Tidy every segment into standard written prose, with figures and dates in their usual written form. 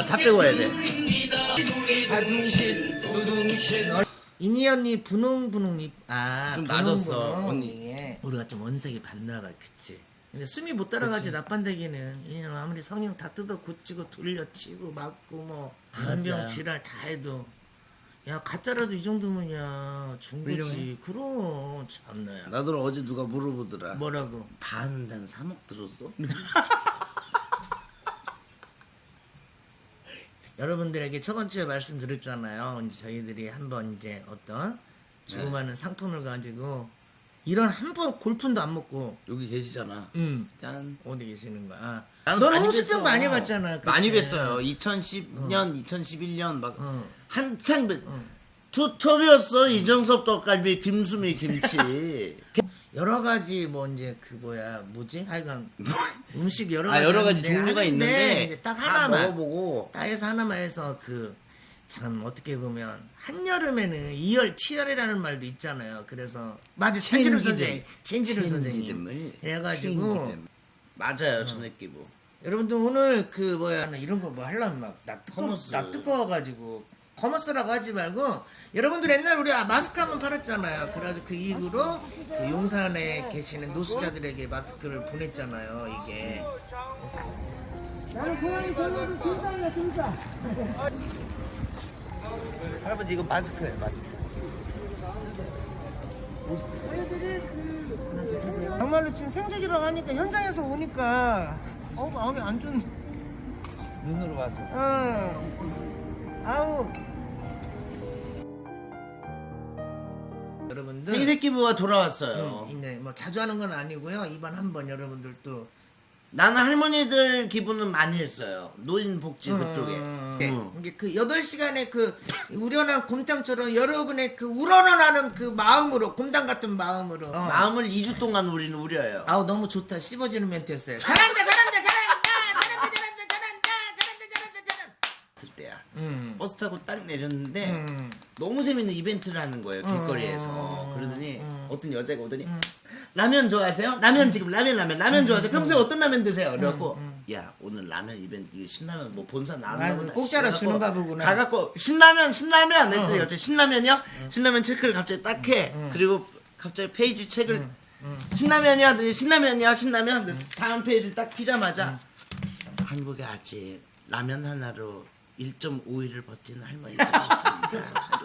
차 빼고 와야 돼. 아둥신 두둥신. 이니 언니 분홍분홍 좀 낮았어, 언니. 우리가 좀 원색이 봤나봐, 그치? 근데 숨이 못 따라가지 나빤데기는 얘는 아무리 성형 다 뜯어 고치고 돌려치고 맞고 뭐 안병 지랄 다 해도 야 가짜라도 이 정도면 야 중고지. 그럼 참나야. 나도 어제 누가 물어보더라. 뭐라고? 다 하는 데는 3억 들었어? 여러분들에게 첫 번째 말씀드렸잖아요. 이제 저희들이 한번 이제 어떤 조그마한 상품을 가지고 이런 한 번 골푼도 안 먹고 여기 계시잖아. 짠. 어디 계시는 거야? 나는 너는 많이 홍수병 뵀어. 많이 봤잖아. 그치? 많이 뵀어요. 2010년, 2011년 막 한창 투톱이었어. 이정섭 떡갈비, 김수미 김치. 여러 가지 뭐 이제 그 뭐지? 하여간 음식 여러 가지 여러 가지 하는데 종류가 있는데 이제 딱 다 하나만 먹어보고 딱 해서 하나만 해서 그 참 어떻게 보면 한여름에는 이열치열이라는 말도 있잖아요. 그래서 맞아 천지름 선생님, 천지름 선생님 해가지고 맞아요, 전액기부. 여러분들 오늘 그 이런 거 뭐 하려면 막 나 뜨거워가지고 커머스라고 하지 말고 여러분들 옛날 우리 마스크 한번 팔았잖아요. 그래가지고 그 이후로 그 용산에 계시는 노숙자들에게 마스크를 보냈잖아요. 이게 나는 고양이 전화로 등산이야 등산. 할아버지 이거 마스크예요, 마스크. 정말로 지금 생색이라고 하니까 현장에서 오니까 마음이 안 좋네. 눈으로 봐서. 아우. 여러분들 생색기부가 돌아왔어요. 네, 뭐 자주 하는 건 아니고요. 이번 한번 여러분들 또 나는 할머니들 기부는 많이 했어요. 노인복지 그쪽에. 이게 그 8시간의 그 우려난 곰탕처럼 여러분의 그 우러러나는 그 마음으로 곰탕 같은 마음으로 마음을 2주 동안 우리는 우려요. 아우 너무 좋다. 씹어지는 멘트였어요. 잘한다 잘한다 그때야. 버스 타고 딱 내렸는데 너무 재밌는 이벤트를 하는 거예요. 길거리에서. 그러더니 어떤 여자가 오더니 라면 좋아하세요? 라면 지금 라면 좋아하세요? 평소에 어떤 라면 드세요? 그래갖고 야 오늘 라면 이벤트 이게 신라면 뭐 본사 나왔나 보다. 공짜로 주는가 보구나. 가갖고 신라면 했더니 어째 신라면이요? 신라면 체크를 갑자기 딱 해. 그리고 갑자기 페이지 책을 신라면이요? 하더니 신라면 다음 페이지를 딱 피자마자 한국에 아직 라면 하나로 1.5일을 버티는 할머니가 있습니다.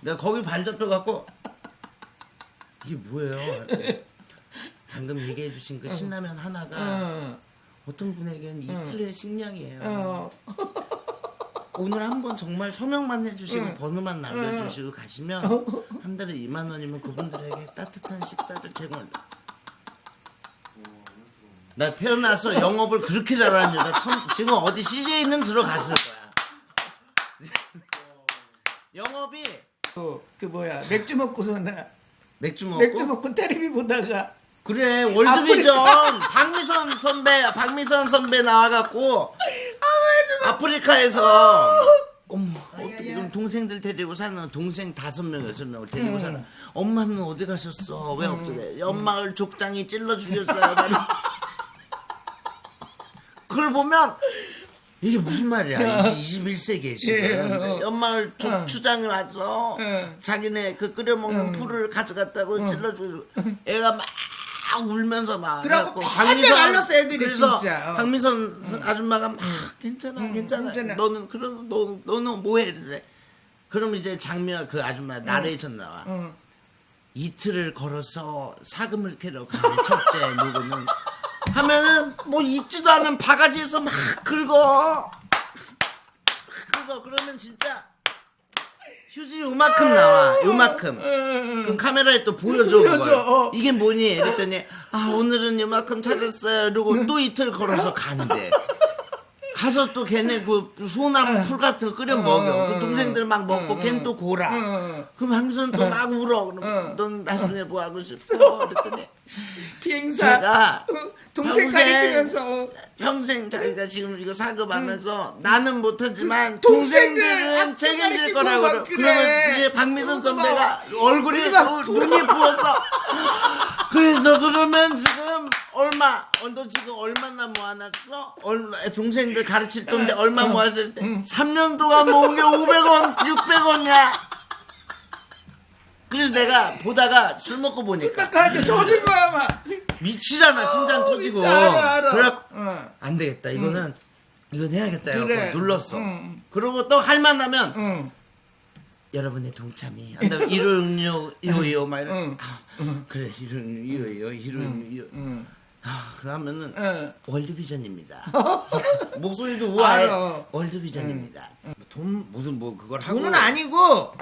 내가 거기 발 잡혀갖고 이게 뭐예요? 방금 얘기해 주신 그 신라면 하나가 어떤 분에게는 이틀의 식량이에요. 오늘 한번 정말 서명만 해주시고 번호만 남겨주시고 가시면 한 달에 2만 원이면 그분들에게 따뜻한 식사를 제공을. 나 태어나서 영업을 그렇게 잘하는 여자 처음. 지금 어디 CJ는 들어갔을 거야. 영업이 맥주 먹고서나 맥주 먹고 테레비 보다가 그래 월드비전 박미선 선배 나와갖고 아프리카에서 어머 어떻게 좀 동생들 데리고 사는 동생 5명 6명을 데리고 사는 엄마는 어디 가셨어 왜 없어요 연마을 족장이 찔러 죽였어요 그걸 보면 이게 무슨 말이야 21세기에 지금 연마을 족추장이 와서 자기네 그 끓여먹는 풀을 가져갔다고 찔러주고 애가 막 울면서 막 그래갖고 한대 날렸어 애들이. 그래서 진짜 박미선 아줌마가 막 괜찮아 너는 뭐해 이래 그럼 이제 장미와 그 아줌마 나레이션 나와 이틀을 걸어서 사금을 캐러 가는 첫째 누구는 하면은 뭐 있지도 않은 바가지에서 막 긁어 그러면 진짜 휴지 요만큼 나와 요만큼 그럼 카메라에 또 보여줘 그걸 이게 뭐니 이랬더니 오늘은 요만큼 찾았어요 이러고 또 이틀 걸어서 간대 가서 또 걔네 그 소나무 풀 같은 거 끓여 먹여 그 동생들 막 먹고 걔는 또 고라 그럼 하면서 또 막 울어 그럼 넌 나중에 뭐 하고 싶어 그랬더니 비행사 제가 동생 가리키면서 평생 자기가 지금 이거 사급하면서 나는 못하지만 동생들은 책임질 거라고 그러면 이제 박미선 선배가 얼굴이 눈이 부어서 그래서 그러면 지금 얼마 너 지금 얼마나 모아놨어? 동생들 가르칠 돈데 얼마 모았을 때 3년 동안 모은 게 500원 600원이야. 그래서 내가 보다가 술 먹고 보니까 그러니까 젖은 거야 막. 미치잖아. 심장 터지고. 미치, 알아. 그래갖고 응. 안 되겠다. 이건 해야겠다. 그래. 해갖고 눌렀어. 응. 그러고 또 할만하면 응. 여러분의 동참이 한다면 1665 막 이런. 응. 그래 1665 응. 그러면은 응. 월드비전입니다. 목소리도 우아해. 알아. 월드비전입니다. 돈 무슨 뭐 그걸 하고 돈은 아니고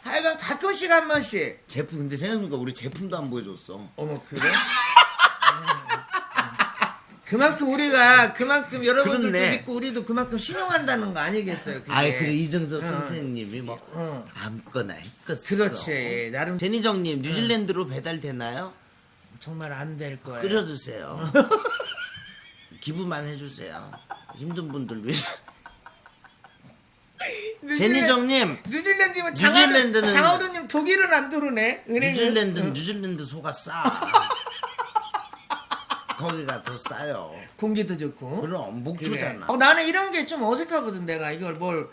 하여간 가끔씩 한 번씩. 제품 근데 생각해보니까 우리 제품도 안 보여줬어. 어머 그래? 그만큼 우리가 그만큼 여러분들도 그렇네. 믿고 우리도 그만큼 신용한다는 거 아니겠어요? 그게. 아이 그래 이정석 선생님이 뭐 아무거나 했겠어. 그렇지. 나름 제니정님 뉴질랜드로 배달되나요? 정말 안 될 거예요. 끓여주세요. 기부만 해주세요. 힘든 분들 위해서. 제니정님 뉴질랜드면 뉴질랜드는- 장하루님 독일은 안 들어오네. 은행은. 뉴질랜드 소가 싸. 거기가 더 싸요. 공기도 좋고. 그럼 목조잖아. 그래. 나는 이런 게 좀 어색하거든. 내가 이걸 뭘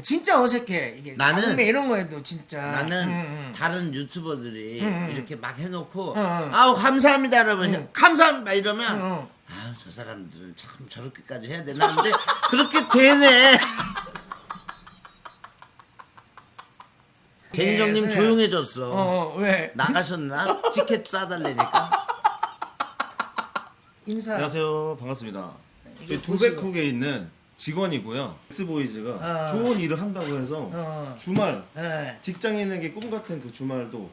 진짜 어색해. 이게 나는- 나는 이런 거에도 진짜. 나는 다른 유튜버들이 이렇게 막 해놓고 응. 아우 감사합니다 여러분 감사합니다 이러면 응. 아우 저 사람들은 참 저렇게까지 해야 되나 근데 그렇게 되네. 제니정님 네. 조용해졌어. 왜? 나가셨나? 티켓 싸달래니까. 인사. 안녕하세요. 반갑습니다. 저희 보시고. 두백국에 있는 직원이고요. 엑스보이즈가 좋은 일을 한다고 해서 주말 네. 직장인에게 꿈 같은 그 주말도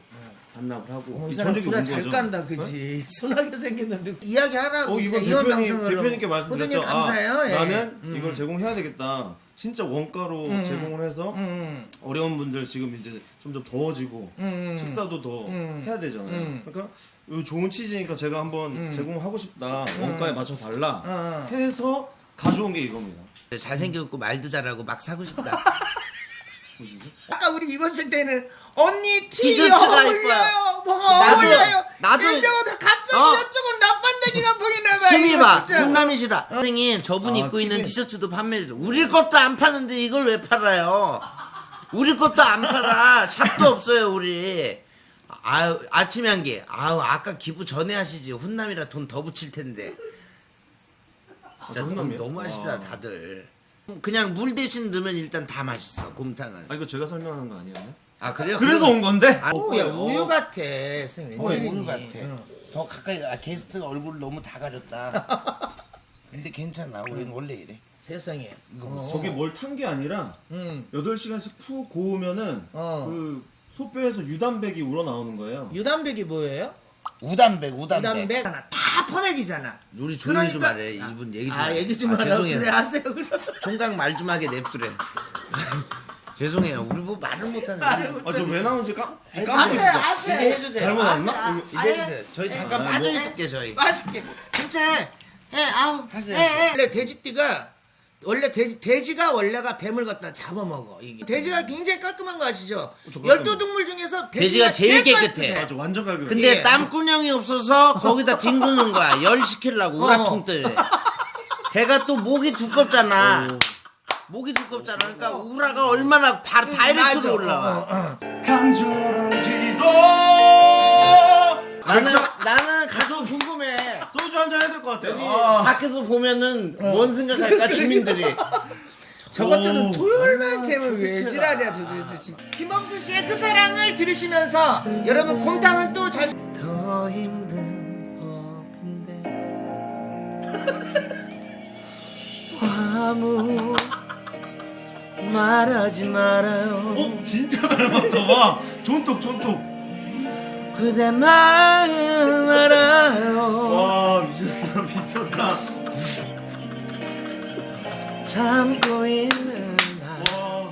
반납을 하고 이 사람 전적이 구라 온 잘 거죠. 깐다, 그지? 순하게 생겼는데 이야기하라고. 이거 이원 대표님께 방송으로. 말씀드렸죠. 호두님 감사해요. 예. 나는 이걸 제공해야 되겠다. 진짜 원가로 제공을 해서 어려운 분들 지금 이제 점점 더워지고 식사도 더 해야 되잖아요. 그러니까 이거 좋은 치즈니까 제가 한번 제공하고 싶다. 원가에 맞춰 달라. 해서 가져온 게 이겁니다. 잘생겼고 말도 잘하고 막 사고 싶다. 아까 우리 입었을 때는 언니 티 티셔츠가 어울려요. 이뻐요. 뭐가 나도- 어울려요. 나도- 일병은 갑자기 어. 저쪽은 나빤데기가 보이나 봐. 스미 이거 봐 진짜. 훈남이시다. 선생님 저분이 아, 입고 있는 TV. 티셔츠도 판매해줘. 우리 것도 안 파는데 이걸 왜 팔아요? 우리 것도 안 팔아. 샵도 없어요 우리. 아유 아침에 한 게. 아유 아까 기부 전에 하시지. 훈남이라 돈 더 붙일 텐데. 진짜 훈남이요? 너무 하시다 아. 다들. 그냥 물 대신 넣으면 일단 다 맛있어 곰탕은. 아 이거 제가 설명하는 거 아니었나요? 아 그래요? 그래서 온 건데. 아, 야, 우유 같아. 선생님. 우유 같아. 더 가까이 게스트가 얼굴 너무 다 가렸다. 근데 괜찮아. 우리는 원래 이래. 세상에. 저게 뭘 탄 게 아니라 8시간씩 푹 고우면은 어. 그 소뼈에서 유단백이 우러나오는 거예요. 유단백이 뭐예요? 우단백. 유단백 하나 다 퍼내기잖아. 우리 조용히 좀 하래. 이분 얘기 좀. 아, 하래. 얘기 좀 하라. 죄송해요. 그래, 하세요. 그럼. 총각 말 좀 하게 냅두래. 죄송해요. 우리 뭐 말을 못하는. 아 저 왜 나온지 아세요, 깜빡했어. 아세요. 이제 해주세요. 잘못 왔나? 이제 해주세요. 저희 잠깐 빠져 있을게 저희. 맛있게. 진짜 해. 아우. 하세요. 해. 원래 돼지띠가 돼지가 원래가 뱀을 갖다 잡아먹어. 이게 돼지가 굉장히 깔끔한 거 아시죠? 저 12동물 중에서 돼지가 제일 깨끗해. 깔끔해. 아 저 완전 깔끔해. 근데 예. 땀구녕이 없어서 거기다 뒹구는 거야. 열 시키려고 우라통들. 걔가 또 목이 두껍잖아. 목이 두껍잖아. 그러니까 우라가 얼마나 바로 다이렉트로 맞아. 올라와. 간절한 기도. 나는 가서 궁금해. 소주 한잔 해야 될 것 같아요. 밖에서 보면은 뭔 생각할까 주민들이. 저 같은 오. 토요일만 되면 왜 지랄이야 도대체 진짜. 김범수 씨의 그 사랑을 들으시면서 여러분 곰탕은 또 자신 더 힘든 법인데 아무 말하지 말아요. 진짜 닮았다. 와 존똑. 그대 마음 알아요. 와 미쳤다. 참고 있는 나 와.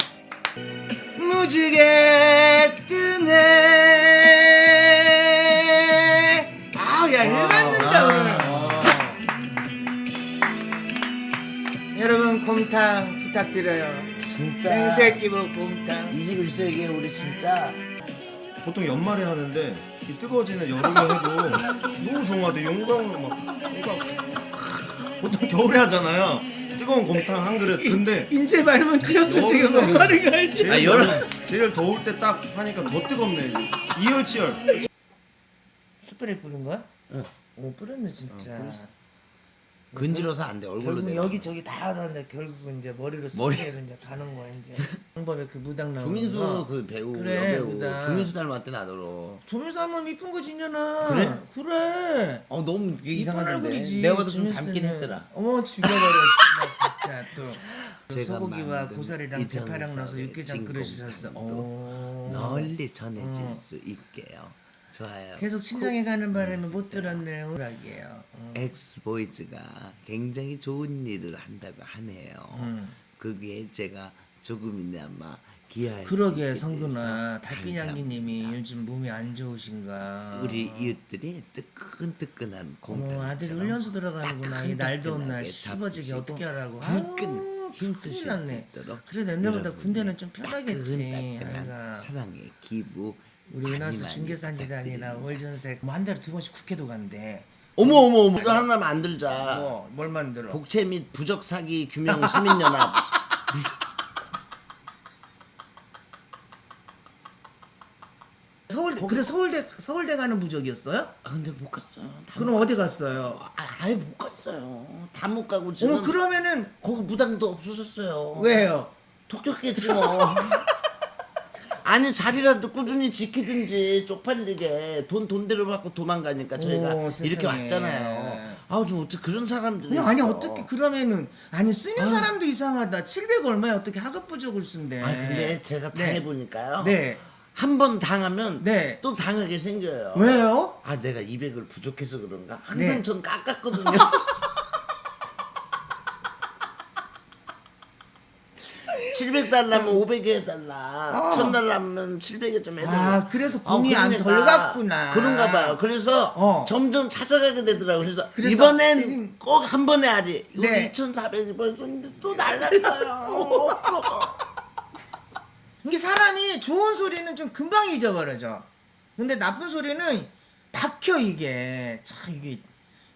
무지개 뜨네. 아야 일맞는다 오늘. 여러분 곰탕 부탁드려요. 진짜 생새끼 곰탕. 21세기에 우리 진짜 보통 연말에 하는데 이 뜨거워지는 여름에 해도 너무 좋은 것 같아요. 용광으로 막 뭔가 보통 겨울에 하잖아요. 뜨거운 곰탕 한 그릇. 근데 인제 말문 튀었어 지금 뭐 하는 거 알지? 제일, 여름 제일 더울 때 딱 하니까 더 뜨겁네. 이제. 이열치열. 스프레이 뿌린 거야? 응. 오 뿌렸네 진짜. 근지러서 안 돼. 얼굴로 결국 내. 여기저기 다 하는데 결국은 이제 머리로 스프레이로 이제 가는 거야 이제. 방법에 그 무당 나오는 조민수 거. 그 배우 그래, 여배우 무당. 조민수 닮았대 나더러. 조민수 하면 이쁜 거지 이년아. 그래? 그래. 너무 이쁜 이상하던데. 얼굴이지, 내가 봐도 좀 조민수는. 닮긴 했더라. 어머 죽여버려 씨발 진짜 또. 제가 소고기와 만든 고사리랑 대파랑 넣어서 이정석의 육개장 끓여주셨어. 진공탕도 널리 전해질 수 있게요. 좋아요. 계속 친정에 가는 바람에 못 들었네. 호락이에요. 엑스보이즈가 굉장히 좋은 일을 한다고 하네요. 거기에 제가 조금이나마 기여할 수 그러게 있게 성근아 돼서 달빛양기님이 요즘 몸이 안 좋으신가. 우리 이웃들이 뜨끈뜨끈한 곰탕 아들이 훈련소 들어가는구나. 이 날 더운 날 씹어지게 어떻게 하라고. 불끈 큰일 힘쓰실 수 났네. 있도록 그래도 옛날보다 여러분이 군대는 좀 편하겠지. 따끈따끈한 아이가. 사랑의 기부 우리 많이 은하수 많이 중계산지단이나 부탁드립니다. 월전색 뭐 한 달에 2번씩 국회도 간대. 어머 이거 하나 만들자. 뭘 만들어? 복채 및 부적 사기 규명 시민연합. 서울대 그래 서울대 가는 부적이었어요? 근데 못 갔어요. 그럼 어디 갔어요? 아예 못 갔어요. 다 못 가고 지금 어머 그러면은 거기 무당도 없어졌어요. 왜요? 독격했지 뭐. 아니 자리라도 꾸준히 지키든지 쪽팔리게 돈대로 받고 도망가니까 저희가 오, 세상에. 이렇게 왔잖아요. 아우 좀 어떻게 그런 사람들이 아니 있어. 어떻게 그러면은 아니 쓰는 사람도 이상하다. 700 얼마에 어떻게 하급 부적을 쓴대? 아 근데 제가 네. 당해보니까요. 네. 한 번 당하면 네. 또 당하게 생겨요. 왜요? 아 내가 200을 부족해서 그런가? 항상 네. 전 깎았거든요. 700달러면 500에 해달라. 1000달러면 700에 좀 해달라. 아, 그래서 공이 안 덜 갔구나. 그런가 봐요. 그래서 점점 찾아가게 되더라고요. 그래서 이번엔 꼭 한 번에 하리. 이거 네. 2,400번 썼는데 또 날랐어요. 이게 사람이 좋은 소리는 좀 금방 잊어버려져. 근데 나쁜 소리는 박혀 이게. 참 이게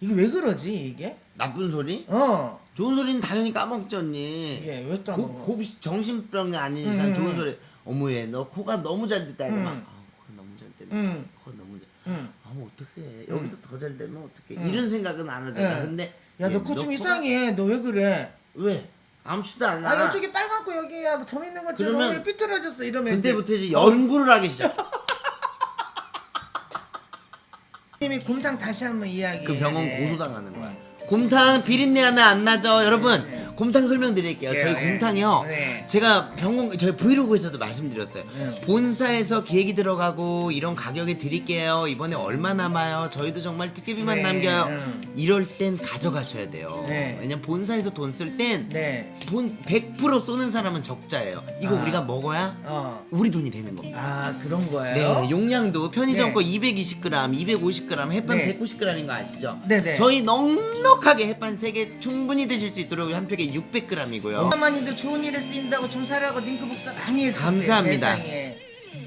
왜 그러지 이게? 나쁜 소리? 어. 좋은 소리는 당연히 까먹지 언니. 이게 왜 까먹어? 정신병이 아닌 이상 좋은 소리. 어머 얘너 코가 너무 잘 됐다. 이거 막 코가 너무 잘 됐네. 코가 너무 잘. 어떡해. 여기서 더 잘 되면 어떡해. 이런 생각은 안 하다가 근데 야 너 코 좀 이상해. 너 왜 그래? 왜? 아무렇지도 않아. 아 이쪽에 빨간 거 여기야 점 있는 것처럼 그러면 왜 삐뚤어졌어 이러면 그때부터 이제 연구를 하기 시작. 님이 곰탕 다시 한번 이야기. 그 병원 고소당하는 거야. 곰탕 비린내 하나 안 나죠, 여러분? 곰탕 설명드릴게요. 저희 곰탕이요. 제가 병원 저희 브이로그에서도 말씀드렸어요. 본사에서 기획이 들어가고 이런 가격에 드릴게요. 이번에 얼마 남아요? 저희도 정말 특급비만 남겨요. 이럴 땐 가져가셔야 돼요. 왜냐면 본사에서 돈 쓸 땐 100% 쏘는 사람은 적자예요. 이거 우리가 먹어야 우리 돈이 되는 겁니다. 아 그런 거예요? 네, 용량도 편의점 거 220g, 250g, 햇반 190g인 거 아시죠? 네네. 저희 넉넉하게 햇반 3개 충분히 드실 수 있도록 한 팩에 600g이고요. 엄마님들 좋은 일에 쓰인다고 좀 사라고 링크 복사 많이 했을 감사합니다. 때 세상에.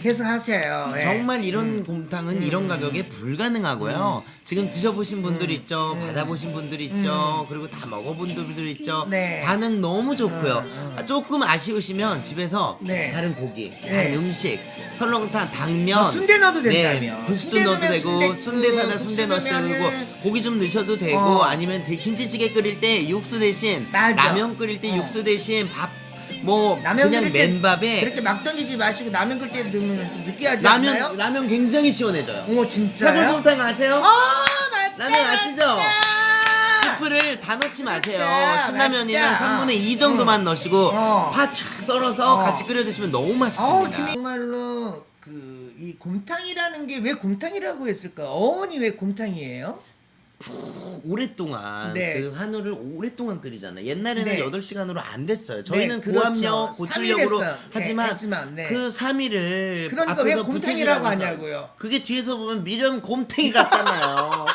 계속 하세요. 예. 정말 이런 곰탕은 이런 가격에 불가능하고요. 지금 드셔보신 분들 있죠, 받아보신 분들 있죠, 그리고 다 먹어본 분들 있죠. 네. 반응 너무 좋고요. 조금 아쉬우시면 집에서 네. 다른 고기, 다른 음식, 설렁탕, 당면, 뭐 순대 넣어도 된다며. 네, 국수 순대 넣어도 넣으면 되고 순댓국, 순대 사다 국수 순대 넣으셔도 되고 넣으면은 고기 좀 넣으셔도 되고 아니면 김치찌개 끓일 때 육수 대신 맞아. 라면 끓일 때 육수 대신 밥 뭐 라면 그냥 끓일 때 맨밥에 그렇게 막 던지지 마시고 라면 끓일 때 넣으면 좀 느끼하지 않나요? 라면 굉장히 시원해져요. 어머 진짜요? 사골곰탕 아세요? 맞다, 라면 아시죠? 맞다. 스프를 다 넣지 마세요. 맞다, 신라면이랑 맞다. 3분의 2 정도만 넣으시고 어. 파 쫙 썰어서 같이 끓여 드시면 너무 맛있습니다. 정말로 그 이 곰탕이라는 게 왜 곰탕이라고 했을까? 어원이 왜 곰탕이에요? 오랫동안 네. 그 한우를 오랫동안 끓이잖아요. 옛날에는 네. 8시간으로 안 됐어요. 저희는 그렇죠. 고압력, 고출력으로 3일 했어요. 하지만, 네, 했지만, 네. 그 3일을 그러니까 왜 곰탕이라고 하냐고요. 그게 뒤에서 보면 미련 곰탱이 같잖아요.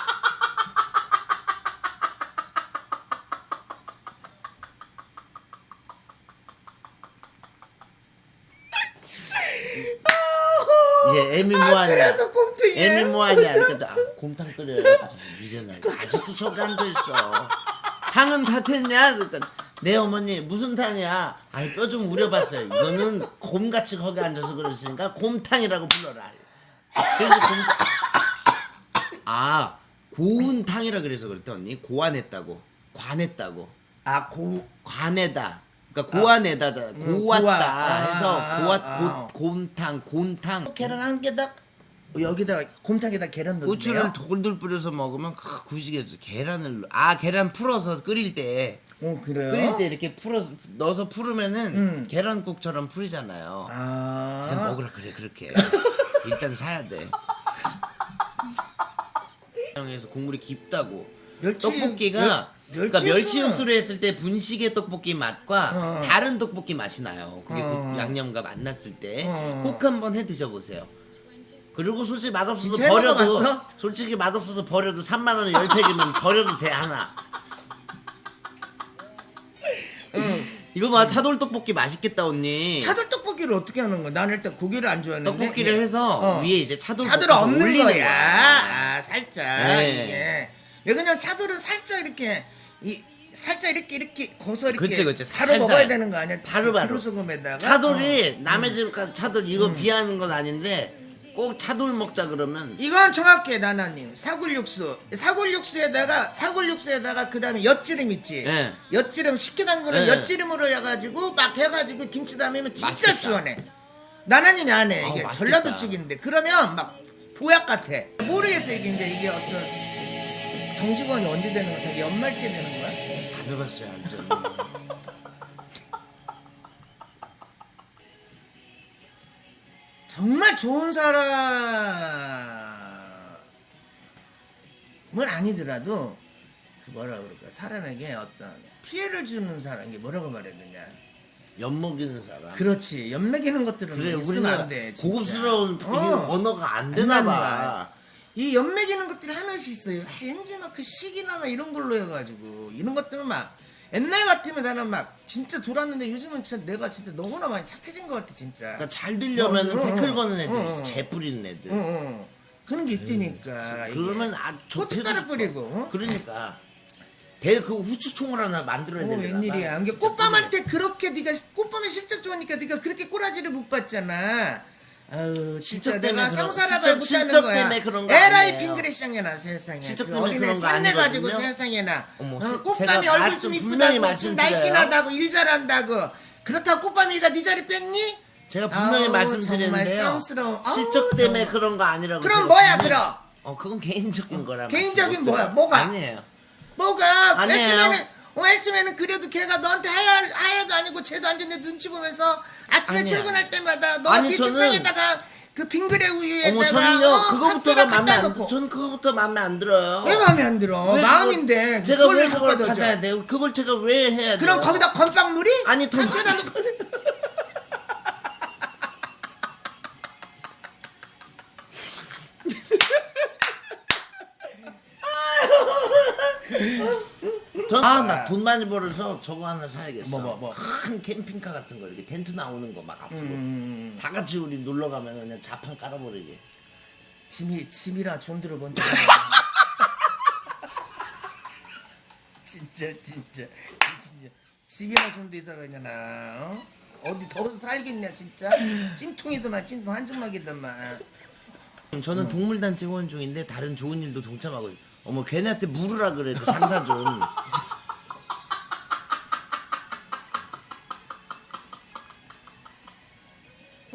예, 애미 뭐하냐? 그래서 곰탕이에요? 애미 뭐하냐? 그러니까 아, 곰탕 끓여요. 미련아 아직도 저기 앉아 있어. 탕은 다 됐냐? 그러니까 내 어머니 무슨 탕이야? 아이 뼈 좀 우려봤어요. 이거는 곰같이 거기 앉아서 그랬으니까 곰탕이라고 불러라. 그래서 아 고운 탕이라 그래서 그랬더니 고안했다고 관했다고 관에다 그러니까 고안에다잖아 고왔다 해서 곰탕 곰탕 계란 한 개다 여기다 곰탕에다 계란 넣어요? 고추를 돌돌 뿌려서 먹으면 구식해서 계란을 계란 풀어서 끓일 때 그래요? 끓일 때 이렇게 풀어서 넣어서 풀으면은 계란국처럼 풀리잖아요. 일단 먹으라 그래 그렇게 일단 사야 돼. 에서 국물이 깊다고. 떡볶이가 그러니까 멸치 육수를 했을 때 분식의 떡볶이 맛과 다른 떡볶이 맛이 나요. 그게 그 양념과 만났을 때 꼭 한번 해 드셔보세요. 그리고 솔직히 맛없어서 진짜 버려도 해먹어봤어? 솔직히 맛없어서 버려도 3만 원에 10팩이면 버려도 돼 하나. 이거 봐 차돌 떡볶이 맛있겠다 언니. 차돌 떡볶이를 어떻게 하는 거야? 나는 일단 고기를 안 좋아하는데 떡볶이를 해서 위에 이제 차돌 차돌을 볶아서 엎는 올리는 거야. 살짝 네. 이게 그냥 차돌은 살짝 이렇게 살짝 이렇게 고서 이렇게 그치, 바로 살살. 먹어야 되는 거 아니야? 바로. 소금에다가 차돌이 남의 집 차돌 이거 비하는 건 아닌데 꼭 차돌 먹자 그러면 이건 정확해 나나님. 사골육수에다가 그다음에 엿지름 있지. 네. 엿지름 식게 담그는 네. 엿지름으로 해가지고 막 해가지고 김치 담으면 진짜 맛있겠다. 시원해. 나나님이 안 해. 이게 맛있겠다. 전라도 쪽인데 그러면 막 보약 같아. 모르겠어 이게 어떤 정직원이 언제 되는 거야? 되게 연말 때 되는 거야? 다 해봤어요 완전. 정말 좋은 사람은 아니더라도 그 뭐라 그럴까 사람에게 어떤 피해를 주는 사람 이게 뭐라고 말해야 되냐. 엿먹이는 사람. 그렇지 연맥이는 것들은 그래 있으면 우리는 안 돼. 진짜. 고급스러운 이게 언어가 안 안 되나 나는 봐. 거야. 이 연맥이는 것들이 하나씩 있어요. 왠지 막 그 시기나 막 이런 걸로 해가지고 이런 것들은 막 옛날 같으면 나는 막 진짜 돌았는데 요즘은 진짜 내가 진짜 너무나 많이 착해진 것 같아 진짜. 그러니까 잘 들려면은 태클 거는 애들 있어. 응. 재 뿌리는 애들. 그런 게 있다니까. 그러면 고춧가루 뿌리고. 그러니까 그 후추총을 하나 만들어야 되잖아. 웬일이야. 이게 꽃밤한테 그렇게 네가 꽃밤이 실적 좋으니까 네가 그렇게 꼬라지를 못 받잖아. 아유 진짜 실적 내가 때문에 그런- 상사라발 실적 못하는 거야. 때문에 그런 거 에라이 아니에요. 빙그레샹이나 세상에. 실적 그 때문에 어린애 그런 거 산내가지고 아니거든요. 세상에나. 어머, 꽃밤이 제가 얼굴 좀 좀 분명히 이쁘다고 좀 말씀드려요. 날씬하다고 일 잘한다고. 그렇다고 꽃밤이가 네 자리 뺐니? 제가 분명히 아우, 말씀드렸는데요. 정말 쌍스러워. 아우, 실적 때문에 정말. 그런 거 아니라고. 그럼 제가 뭐야, 분명히- 그럼? 그건 개인적인 거라. 개인적인 말씀 못 뭐야? 드려요. 뭐가? 아니에요. 뭐가 아니에요. 일쯤에는 그래도 걔가 너한테 하야도 아니고 쟤도 앉았는데 눈치 보면서 아침에 아니야. 출근할 때마다 너 아니, 네 저는- 책상에다가 그 빙그레 우유에다가 어머 저는요 그거부터가 마음에 안 놓고. 전 그거부터 마음에 안 들어요. 왜 마음에 안 들어? 왜 마음인데 제가 그걸 왜 못 그걸 받아줘. 받아야 돼요? 그걸 제가 왜 해야 돼요? 그럼 거기다 건빵놀이? 아니, 돈 카스에다 놓고 나 돈 많이 벌어서 저거 하나 사야겠어. 뭐. 큰 캠핑카 같은 거 이렇게 텐트 나오는 거 막 앞으로 다 같이 우리 놀러 가면 그냥 자판 깔아버리게. 짐이라 존들어 먼저 진짜 집이나 존도 이사가 있냐 어디 더워서 살겠냐 진짜 찜통이더만 찜통 한줌막이더만 저는 동물단체 후원 중인데 다른 좋은 일도 동참하고 있어요. 어머 걔네한테 물으라 그래 그 상사 좀.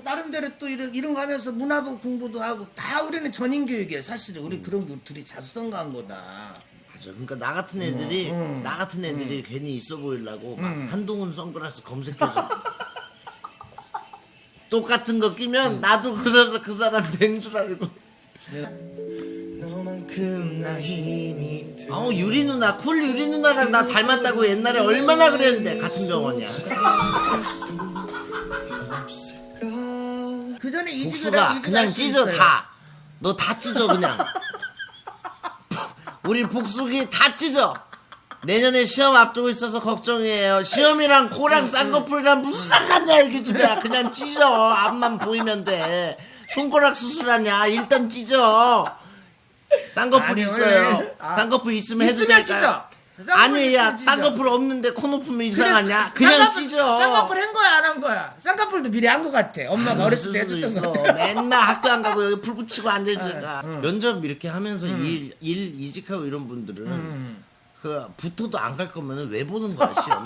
나름대로 또 이런 거 하면서 문화부 공부도 하고 다 우리는 전인교육이야 사실은 우리 그런 거 둘이 자수성가한 거다. 맞아. 그러니까 나 같은 애들이 괜히 있어 보이려고 막 한동훈 선글라스 검색해서 똑같은 거 끼면 나도 그래서 그 사람 된 줄 알고. 너만큼 나 힘이 유리 누나 쿨 유리 누나랑 나 닮았다고 옛날에 얼마나 그랬는데 같은 병원이야. 그 전에 복수가 그냥 찢어 다. 너 다 찢어 그냥. 우리 복수기 다 찢어. 내년에 시험 앞두고 있어서 걱정이에요. 시험이랑 코랑 쌍꺼풀이랑 무슨 상관이야 이게 집이야. 그냥 찢어. 앞만 보이면 돼. 손가락 수술하냐? 일단 찢어. 쌍꺼풀 아니, 있어요. 왜? 쌍꺼풀 있으면 해도 있으면 될까요? 찢어. 아니 야 있으면 찢어. 쌍꺼풀 없는데 코 높으면 그래, 이상하냐? 그냥 쌍꺼풀- 찢어. 쌍꺼풀 한 거야 안 한 거야? 쌍꺼풀도 미리 한 거 같아. 엄마가 어렸을 때 수도 해줬던 있어. 거 같아. 맨날 학교 안 가고 여기 불 붙이고 앉아 있으니까 면접 이렇게 하면서 일 이직하고 이런 분들은 그 붙어도 안 갈 거면 왜 보는 거야 시험?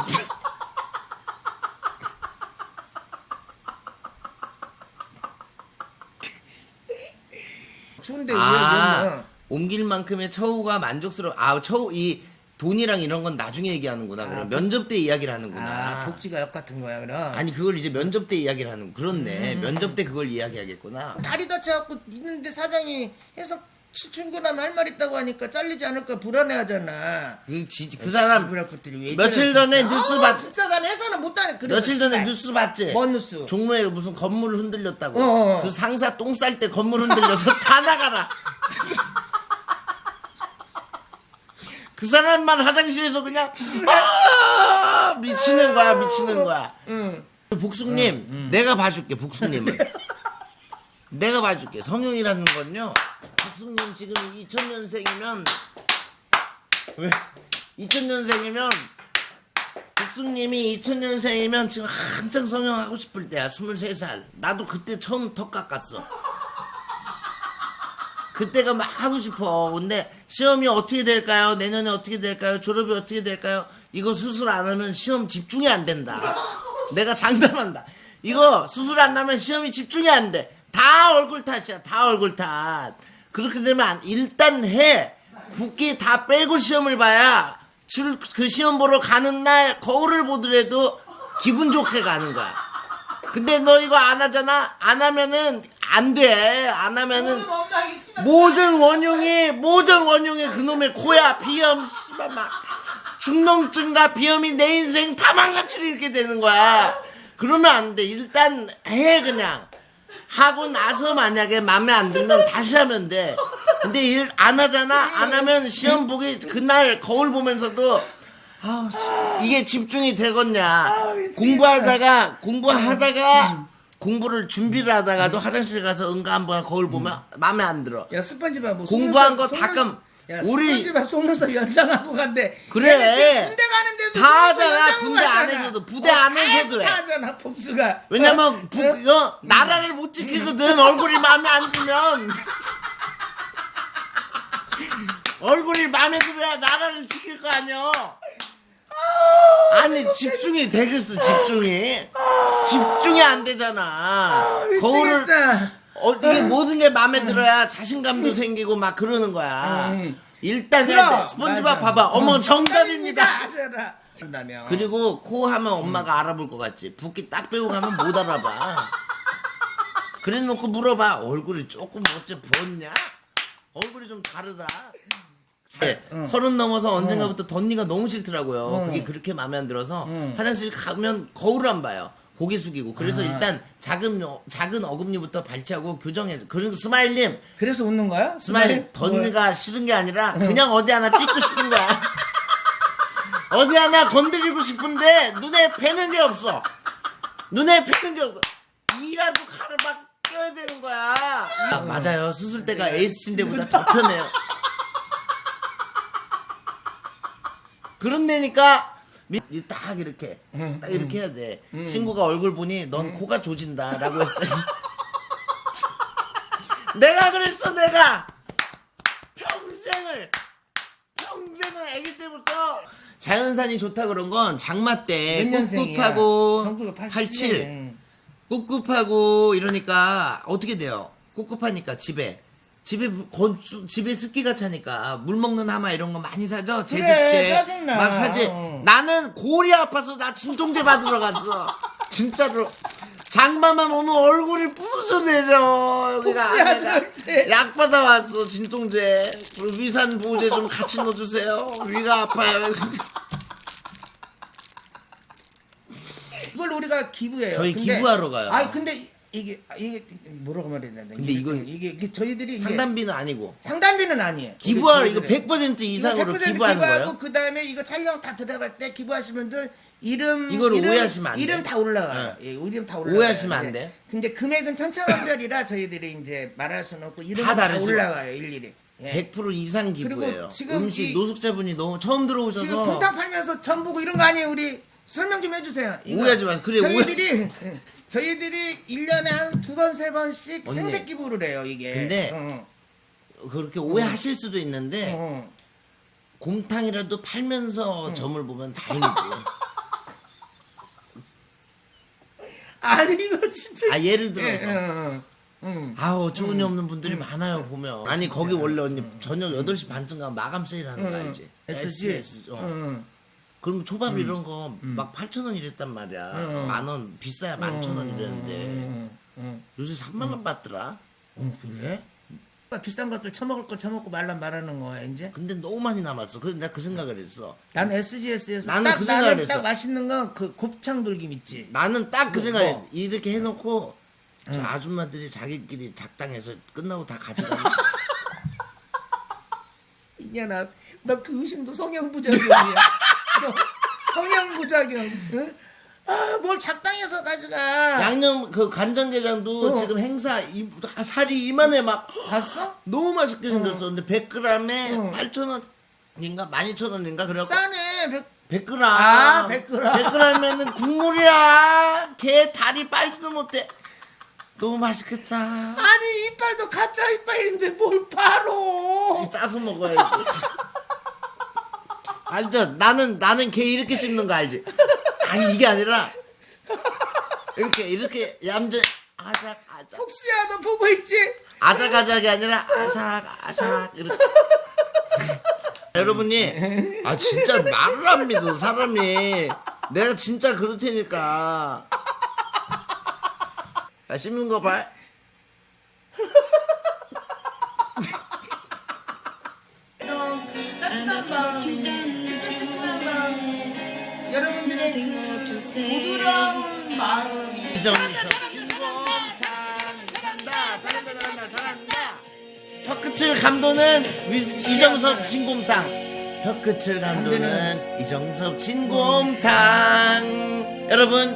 추운데 아 옮길 만큼의 처우가 만족스러워. 아 처우 이 돈이랑 이런 건 나중에 얘기하는구나. 그럼 면접 때 이야기를 하는구나. 아, 복지가 역 같은 거야 그럼. 아니 그걸 이제 면접 때 이야기를 하는 그렇네. 면접 때 그걸 이야기하겠구나. 다리 다쳐갖고 있는데 사장이 해서 출근하면 할 말 있다고 하니까 잘리지 않을까 불안해하잖아. 그 사람 시부랄 것들이 왜 며칠 이래, 전에 진짜. 뉴스 아, 봤- 진짜 난 회사는 못하네. 그래서 며칠 전에 진짜. 뉴스 봤지? 뭔 뉴스? 종로에 무슨 건물 흔들렸다고. 어. 그 상사 똥 쌀 때 건물 흔들려서 다 나가라. 그 사람만 화장실에서 그냥 미치는 거야, 미치는 거야. 복숙님, 내가 봐줄게, 복숙님은. 내가 봐줄게. 성형이라는 건요. 복숙님 지금 2000년생이면 왜? 2000년생이면 복숙님이 2000년생이면 지금 한창 성형하고 싶을 때야. 23살. 나도 그때 처음 턱 깎았어. 그때가 막 하고 싶어. 근데 시험이 어떻게 될까요? 내년에 어떻게 될까요? 졸업이 어떻게 될까요? 이거 수술 안 하면 시험 집중이 안 된다. 내가 장담한다. 이거 수술 안 하면 시험이 집중이 안 돼. 다 얼굴 탓이야. 다 얼굴 탓. 그렇게 되면 일단 해. 붓기 다 빼고 시험을 봐야 그 시험 보러 가는 날 거울을 보더라도 기분 좋게 가는 거야. 근데 너 이거 안 하잖아? 안 하면은 안 돼. 안 하면은 모든 원흉이 그놈의 코야. 비염 씨발 막 중농증과 비염이 내 인생 다 망가뜨리게 이렇게 되는 거야. 그러면 안 돼. 일단 해 그냥. 하고 나서 만약에 마음에 안 들면 다시 하면 돼. 근데 일 안 하잖아? 안 하면 시험 보기 그날 거울 보면서도 아우 이게 집중이 되겠냐. 공부하다가 공부를 준비를 하다가도 화장실 가서 응가 한번 거울 보면 마음에 안 들어. 야 스펀지밥 뭐 공부한 거 다 우리 스펀지밥 속눈썹 연장하고 간대. 그래. 얘네 지금 군대 가는데도 다 속눈썹 하잖아. 연장하고 군대 가잖아. 안에서도 부대 안에서도 해. 다 하잖아 복수가. 왜냐면 이거 나라를 못 지키거든. 얼굴이 마음에 안 들면 얼굴이 마음에 들어야 나라를 지킬 거 아니야. 아니 집중이 되겠어. 집중이 안 되잖아. 거울을 미치겠다. 이게 모든 게 마음에 들어야 자신감도 생기고 막 그러는 거야. 일단 해야 돼. 그럼, 스펀지밥 맞아. 봐봐. 어머 정답입니다. 하잖아. 준다며. 그리고 코 하면 엄마가 알아볼 것 같지. 붓기 딱 빼고 가면 못 알아봐. 그래 놓고 물어봐. 얼굴이 조금 어째 부었냐? 얼굴이 좀 다르다. 서른 넘어서 언젠가부터 덧니가 너무 싫더라고요. 그게 그렇게 마음에 안 들어서 화장실 가면 거울을 안 봐요. 고개 숙이고. 그래서 일단 작은 어금니부터 발치하고 교정해서. 그리고 스마일님, 그래서 웃는 거야? 스마일 덧니가 싫은 게 아니라 그냥 어디 하나 찍고 싶은 거야. 어디 하나 건드리고 싶은데 눈에 뵈는 게 없어. 이라도 칼을 막 껴야 되는 거야. 맞아요. 수술 때가 에이스 때보다 더 편해요. 그런 데니까 딱 이렇게 해야 돼. 친구가 얼굴 보니 넌 코가 조진다라고 했어요. 내가 그랬어. 내가 평생을 아기 때부터 자연산이 좋다 그런 건 장마 때 몇 년생이야? 꿉꿉하고 1987 87 꿉꿉하고 이러니까 어떻게 돼요? 꿉꿉하니까 집에 습기가 차니까 물 먹는 하마 이런 거 많이 사죠. 그래, 제습제 짜증나. 막 사지. 나는 골이 아파서 나 진통제 받으러 갔어. 진짜로. 장마만 오면 얼굴이 부서져 내려. 복수하지 말때. 약 받아왔어. 진통제. 그리고 위산 보호제 좀 같이 넣어주세요. 위가 아파요. 이걸 우리가 기부해요. 저희 기부하러 가요. 아니 근데 이게 뭐라고 말해야 되나? 근데 이건 이게 저희들이 이게 상담비는 아니고 상담비는 아니에요. 기부하러 이거 저희들은. 100% 이상으로 100% 기부하는 기부하고 거예요? 그다음에 이거 촬영 다 들어갈 때 기부하신 분들 이름 오해하시면 안 이름 돼. 다 올라가요. 예, 이름 다 올라가요. 오해하시면 안 예. 돼. 근데 금액은 천차만별이라 저희들이 이제 말할 수는 없고 이름 다 다 다르시고. 올라가요 일일이. 예. 100% 이상 기부예요. 그리고 지금 음식 이- 노숙자분이 너무 처음 들어오셔서 지금 곰탕 팔면서 전 보고 이런 거 아니에요 우리 설명 좀 해주세요. 이거 오해하지 마세요. 그래, 저희들이 1년에 한 2번 3번씩 언니. 생색 기부를 해요 이게. 근데 그렇게 오해하실 수도 어, 있는데 어. 곰탕이라도 팔면서 점을 보면 다행이지. 아니 이거 진짜. 아 예를 들어서 응. 아우 어처구니 없는 분들이 많아요 보면. 아니 거기 원래 언니 저녁 8시 반쯤 가면 마감 세일하는 거 알지? SGS. 그럼 초밥 이런 거 막 8,000원 이랬단 말이야. 10,000원 비싸야 11,000원 이랬는데 요새 3만 원 받더라. 그래? 비싼 것들 처먹을 거 처먹고 말라는 거야 이제. 근데 너무 많이 남았어. 그래서 내가 그 생각을 했어. 나는 SGS에서 나는 그 생각을 했어. 딱 맛있는 건 그 곱창 돌김 있지. 나는 딱 그 생각을 뭐? 했어. 이렇게 해놓고 저 아줌마들이 자기끼리 작당해서 끝나고 다 가져가. 이년아, 너 그 의심도 성형부작용이야. 너 성형부작용. 응? 아, 뭘 작당해서 가져가. 양념 그 간장게장도 지금 행사 살이 이만해 막 봤어? 너무 맛있게 생겼어. 근데 100g에 8,000원인가 12,000원인가 그래갖고 싸네. 100g. 아, 100g. 100g면은 국물이야. 개 다리 빨지도 못해. 너무 맛있겠다. 아니, 이빨도 가짜 이빨인데 뭘 바로. 짜서 먹어야지. 알죠? 나는 개 이렇게 씹는 거 알지? 아니 이게 아니라 이렇게 얌전 아삭아삭 혹시야, 너 보고 있지? 아삭아삭이 아니라 아삭아삭 이렇게. 여러분이 아 진짜 말을 안 믿어 사람이. 내가 진짜 그럴 테니까. 아, 씹는 거 봐. 여러분들의 부드러운 마음이 이정석 잘한다. 혀끝을 감도는 이정섭 진곰탕. 혀끝을 감도는 이정섭 진곰탕. 여러분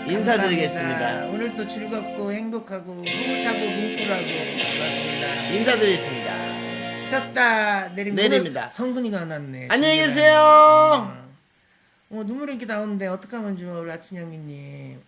인사드리겠습니다. 감사합니다. 오늘도 즐겁고 행복하고 흐뭇하고 뭉클하고 고맙습니다. 인사드리겠습니다. 쉬었다 내립니다. 내립니다. 오늘 성근이가 안 왔네. 안녕히 계세요. 눈물이 이렇게 나오는데 어떡하면 좋아 우리 아침 양기님.